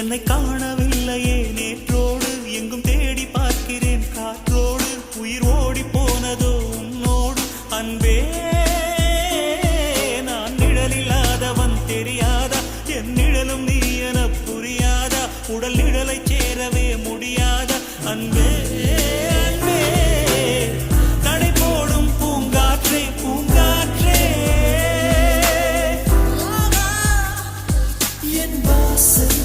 என்னை காணவில்லையே நேற்றோடு எங்கும் தேடி பார்க்கிறேன் காற்றோடு உயிர் ஓடி போனதோ உன்னோடு அன்பே நான் நிழலில்லாதவன் தெரியாதா என் நிழலும் நீ என புரியாதா உடல் நிழலை சேரவே முடியாதா அன்பே அன்பே நடை போடும் பூங்காற்றே பூங்காற்றே என் வாசல்